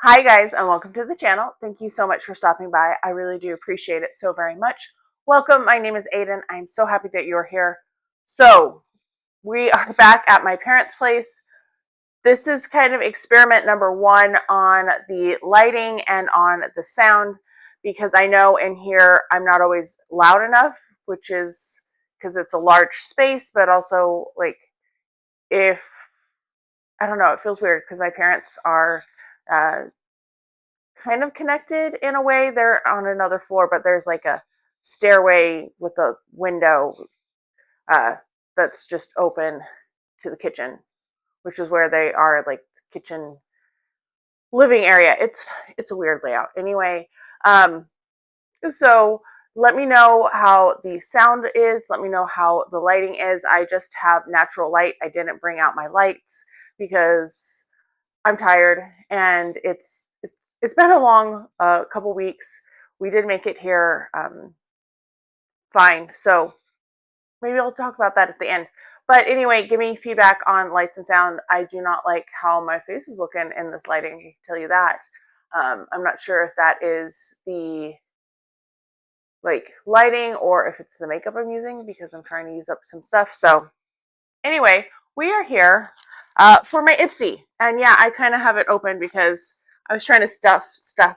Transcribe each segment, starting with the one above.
Hi guys, and welcome to the channel. Thank you so much for stopping by. I really do appreciate it so very much. Welcome, my name is Aiden. I'm so happy that you're here. So, we are back at my parents' place. This is kind of experiment number one on the lighting and on the sound, because I know in here I'm not always loud enough, which is because it's a large space, but also like if, I don't know, it feels weird because my parents are uh, kind of connected in a way. They're on another floor, but there's like a stairway with a window uh, that's just open to the kitchen, which is where they are, like the kitchen living area. It's a weird layout. Anyway, um, so let me know how the sound is. Let me know how the lighting is. I just have natural light. I didn't bring out my lights because I'm tired, and it's been a long couple weeks. We did make it here fine, so maybe I'll talk about that at the end. But anyway, give me feedback on lights and sound. I do not like how my face is looking in this lighting, I can tell you that. I'm not sure if that is the lighting or if it's the makeup I'm using, because I'm trying to use up some stuff. So anyway, we are here for my Ipsy. And yeah, I kind of have it open because I was trying to stuff stuff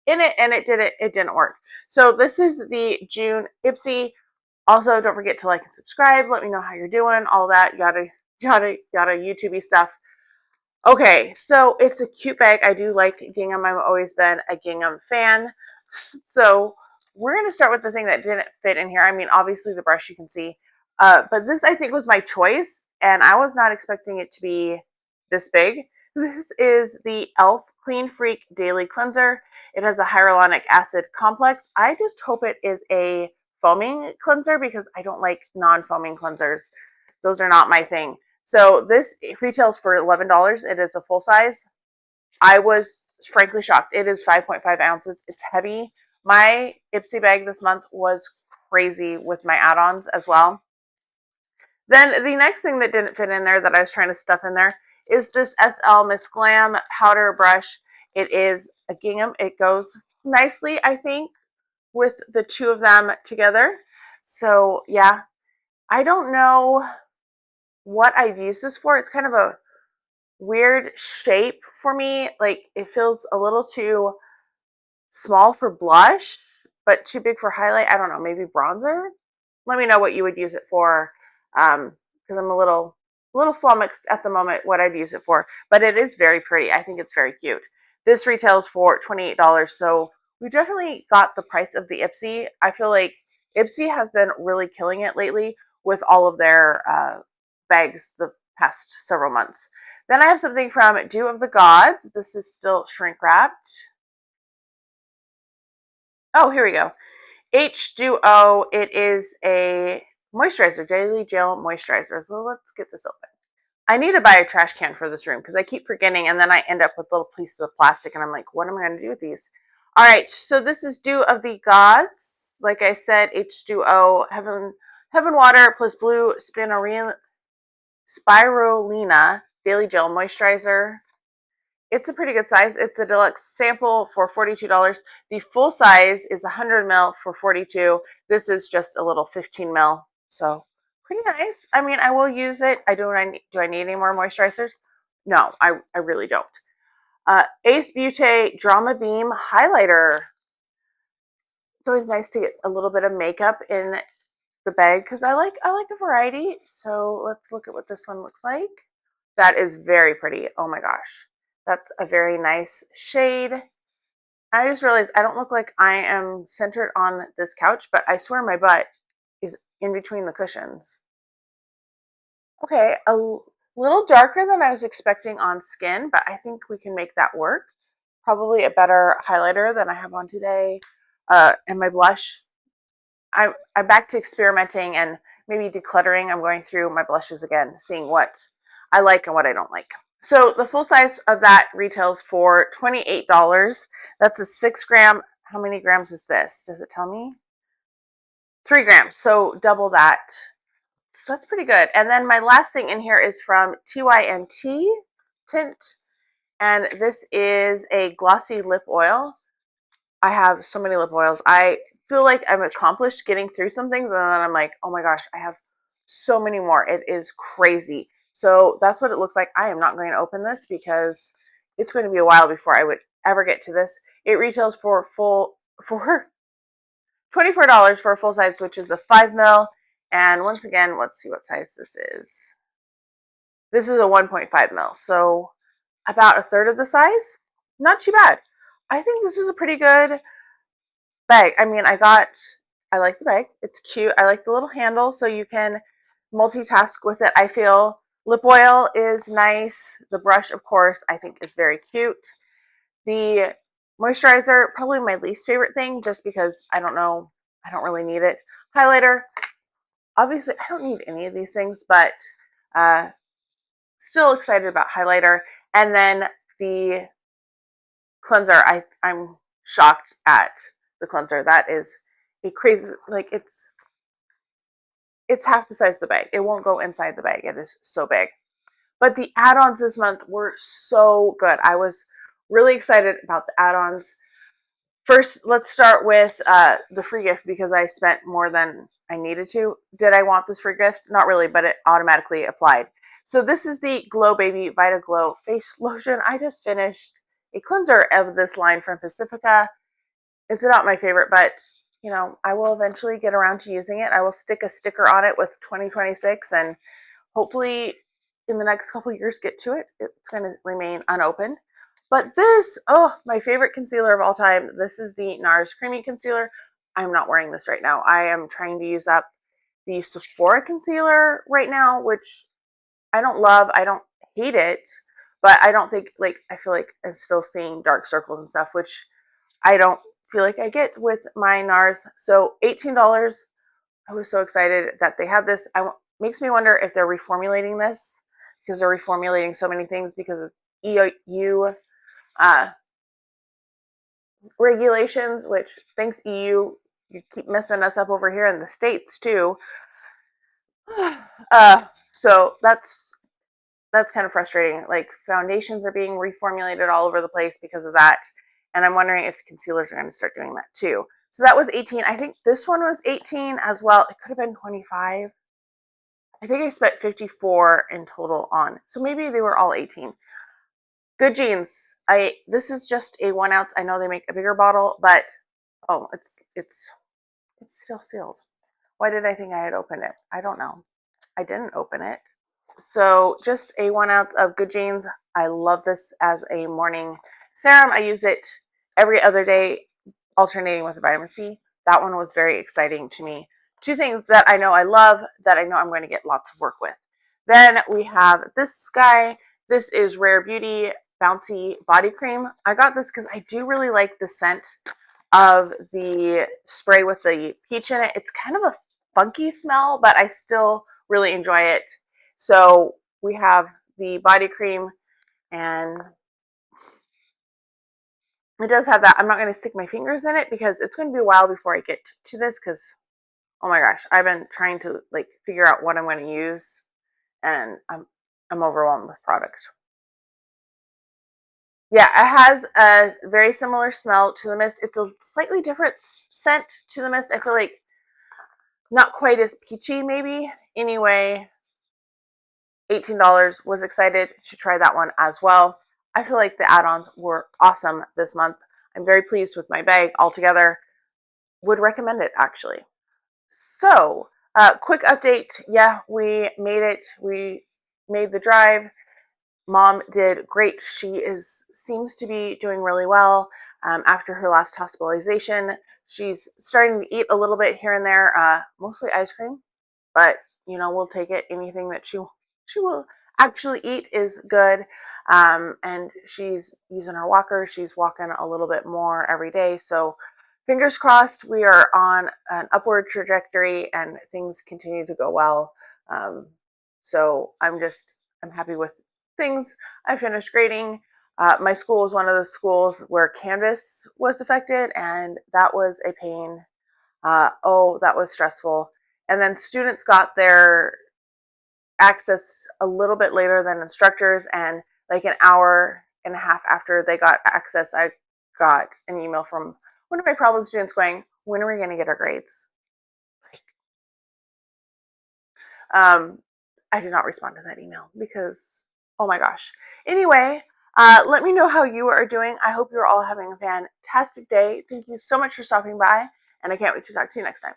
in it, and it didn't work. So this is the June Ipsy. Also, don't forget to like and subscribe. Let me know how you're doing. All that yada yada yada YouTubey stuff. Okay, so it's a cute bag. I do like gingham. I've always been a gingham fan. So we're going to start with the thing that didn't fit in here. I mean, obviously the brush you can see. But this, I think, was my choice, and I was not expecting it to be this big. This is the e.l.f. Clean Freak Daily Cleanser. It has a hyaluronic acid complex. I just hope it is a foaming cleanser, because I don't like non-foaming cleansers. Those are not my thing. So this retails for $11. It is a full size. I was frankly shocked. It is 5.5 ounces. It's heavy. My Ipsy bag this month was crazy with my add-ons as well. Then the next thing that didn't fit in there that I was trying to stuff in there is this SL Miss Glam powder brush. It is a gingham. It goes nicely, I think, with the two of them together. So yeah, I don't know what I've used this for. It's kind of a weird shape for me. Like, it feels a little too small for blush, but too big for highlight. I don't know, maybe bronzer. Let me know what you would use it for, because I'm a little flummoxed at the moment what I'd use it for. But it is very pretty. I think it's very cute. This retails for $28, so we definitely got the price of the Ipsy. I feel like Ipsy has been really killing it lately with all of their bags the past several months. Then I have something from Dew of the Gods. This is still shrink wrapped. Oh, here we go. H2O. It is a moisturizer, daily gel moisturizer. So let's get this open. I need to buy a trash can for this room because I keep forgetting, and then I end up with little pieces of plastic, and I'm like, what am I going to do with these? All right, so this is Dew of the Gods. Like I said, H2O, Heaven Water plus Blue Spirulina Daily Gel Moisturizer. It's a pretty good size. It's a deluxe sample for $42. The full size is 100 ml for $42. This is just a little 15 ml, so pretty nice. I mean, I will use it. Do I need any more moisturizers? No, I really don't. Ace Beauty Drama Beam Highlighter. It's always nice to get a little bit of makeup in the bag because I like a variety. So let's look at what this one looks like. That is very pretty. Oh my gosh. That's a very nice shade. I just realized I don't look like I am centered on this couch, but I swear my butt is in between the cushions. Okay, a little darker than I was expecting on skin, but I think we can make that work. Probably a better highlighter than I have on today. And my blush, I'm back to experimenting and maybe decluttering. I'm going through my blushes again, seeing what I like and what I don't like. So the full size of that retails for $28. That's a 6 gram. How many grams is this? Does it tell me? 3 grams. So double that. So that's pretty good. And then my last thing in here is from TYNT Tint. and this is a glossy lip oil. I have so many lip oils. I feel like I'm accomplished getting through some things, and then I'm like, oh my gosh, I have so many more. It is crazy. So that's what it looks like. I am not going to open this because it's going to be a while before I would ever get to this. It retails for $24 for a full size, which is a 5 ml. And once again, let's see what size this is. This is a 1.5 ml, so about a third of the size. Not too bad. I think this is a pretty good bag. I mean, I like the bag. It's cute. I like the little handle so you can multitask with it. I feel lip oil is nice. The brush, of course, I think is very cute. The moisturizer, probably my least favorite thing just because I don't know, I don't really need it. Highlighter, obviously I don't need any of these things, but still excited about highlighter. And then the cleanser, I'm shocked at the cleanser. That is a crazy, like it's half the size of the bag. It won't go inside the bag. It is so big. But the add-ons this month were so good. I was really excited about the add-ons. First, let's start with the free gift because I spent more than I needed to. Did I want this free gift? Not really, but it automatically applied. So this is the Glow Baby Vita Glow Face Lotion. I just finished a cleanser of this line from Pacifica. It's not my favorite, but you know, I will eventually get around to using it. I will stick a sticker on it with 2026 and hopefully in the next couple years get to it. It's going to remain unopened. But this, oh, my favorite concealer of all time. This is the NARS Creamy Concealer. I'm not wearing this right now. I am trying to use up the Sephora concealer right now, which I don't love. I don't hate it, but I don't think, like, I feel like I'm still seeing dark circles and stuff, which I don't feel like I get with my NARS. So $18. I was so excited that they have this. Makes me wonder if they're reformulating this because they're reformulating so many things because of EU regulations, which thanks EU, you keep messing us up over here in the States too. So that's kind of frustrating. Like foundations are being reformulated all over the place because of that. And I'm wondering if concealers are going to start doing that too. So that was 18. I think this one was 18 as well. It could have been 25. I think I spent 54 in total on. So maybe they were all 18. Good Jeans. This is just a 1 ounce. I know they make a bigger bottle, but oh, it's still sealed. Why did I think I had opened it? I don't know. I didn't open it. So just a 1 ounce of Good Jeans. I love this as a morning serum. I use it every other day, alternating with vitamin C. That one was very exciting to me. Two things that I know I love that I know I'm going to get lots of work with. Then we have this guy. This is Rare Beauty Bouncy Body Cream. I got this because I do really like the scent of the spray with the peach in it. It's kind of a funky smell, but I still really enjoy it. So we have the body cream, and it does have that. I'm not going to stick my fingers in it because it's going to be a while before I get to this because, oh my gosh, I've been trying to like figure out what I'm going to use, and I'm overwhelmed with products. Yeah, it has a very similar smell to the mist. It's a slightly different scent to the mist. I feel like not quite as peachy, maybe. Anyway, $18. Was excited to try that one as well. I feel like the add-ons were awesome this month. I'm very pleased with my bag altogether. Would recommend it actually. So, quick update. Yeah, we made it. We made the drive. Mom did great. Seems to be doing really well after her last hospitalization. She's starting to eat a little bit here and there, mostly ice cream, but you know, we'll take it. Anything that she will actually eat is good. And she's using her walker. She's walking a little bit more every day. So fingers crossed, we are on an upward trajectory and things continue to go well. So I'm happy with things. I finished grading. My school was one of the schools where Canvas was affected, and that was a pain. Oh, that was stressful. And then students got their access a little bit later than instructors, and like an hour and a half after they got access, I got an email from one of my problem students going, when are we going to get our grades? Um, I did not respond to that email because, oh my gosh. Anyway, let me know how you are doing. I hope you're all having a fantastic day. Thank you so much for stopping by, and I can't wait to talk to you next time.